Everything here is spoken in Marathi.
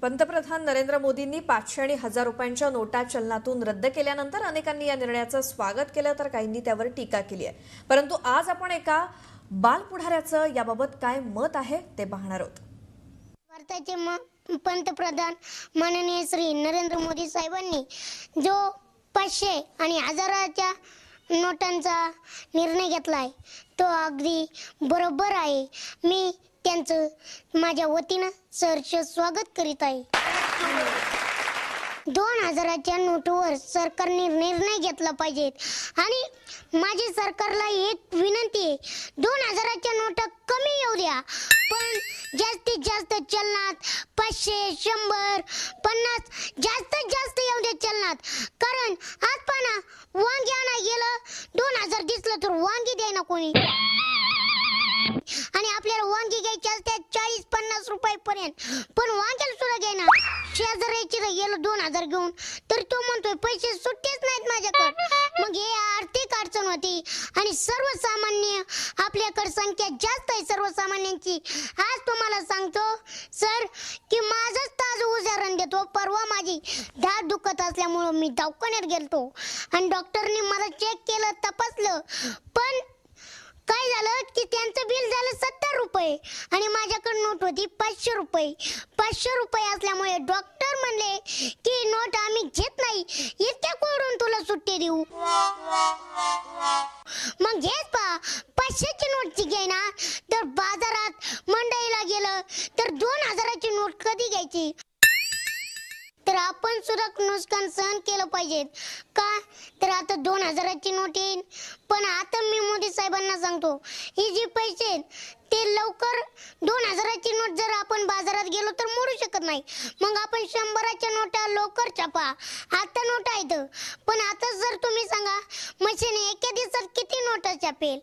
पंतप्रधान नरेंद्र मोदींनी 500 आणि 1000 रुपयांच्या नोटा चलनातून रद्द केल्यानंतर अनेकांनी या निर्णयाचं स्वागत केलं तर काहींनी त्यावर टीका केली आहे। परंतु आज आपण एका बालपुढाऱ्याचं याबाबत काय मत आहे ते पाहणार आहोत। भारताचे पंतप्रधान माननीय श्री नरेंद्र मोदी साहेबांनी जो 500 आणि 1000च्या नोटांचा निर्णय घेतलाय तो अगदी बरोबर आहे। मी त्यांचं माझ्या वतीनं सहर्ष स्वागत करीत आहे। 2000च्या नोटवर सरकारने निर्णय घेतला पाहिजे आणि माझी सरकारला एक विनंती आहे, 2000च्या नोटा कमी येऊ द्या, पण जास्तीत जास्त चलनात 500, 100, 50 जास्तीत जास्त येऊ द्या चलनात। कारण आज पाना वांगी आणा गेलं 2000 दिसलं तर वांगी द्यायना कोणी, आणि आपल्याला वांगी घ्यायची असतात 40-50 रुपये पर्यंत, पण वांग्याला सुद्धा घ्यायना। शेजाऱ्याची गेलं 2000 घेऊन तर तो म्हणतोय पैसे सुट्टेच नाहीत माझ्याकडे। मग हे आर्थिक अडचण होती आणि सर्वसामान्य आपल्याकडे संख्या जास्त आहे सर्वसामान्यांची। आज तुम्हाला सांगतो सर की माझंच ताजं उदाहरण देतो। परवा माझी दाढ दुखत असल्यामुळे मी दवाखान्यात गेलतो आणि डॉक्टरने मला चेक केलं, तपासलं, पण काय झालं की त्यांचं बिल झालं 70 रुपये आणि माझ्याकडे नोट होती 500 रुपये। 500 रुपये असल्यामुळे डॉक्टर म्हणले की नोट आम्ही घेत नाही, इतक्या कोडून तुला सुट्टी देऊ। मग हेच पहा, 500ची नोटची घ्यायना तर बाजारात मंडईला गेलं तर 2000ची नोट कधी घ्यायची? तर आपण सुद्धा नुकसान सहन केलं पाहिजे का? तर आता 2000ची नोट येईल, पण आता मी मोदी साहेबांना सांगतो ही जी पैसे ते लवकर 2000ची नोट जर आपण बाजारात गेलो तर मोडू शकत नाही। मग आपण 100च्या नोटा लवकर छापा, आता नोट आहेत, पण आता जर तुम्ही सांगा मशीन एका दिवसात किती नोटा छापेल?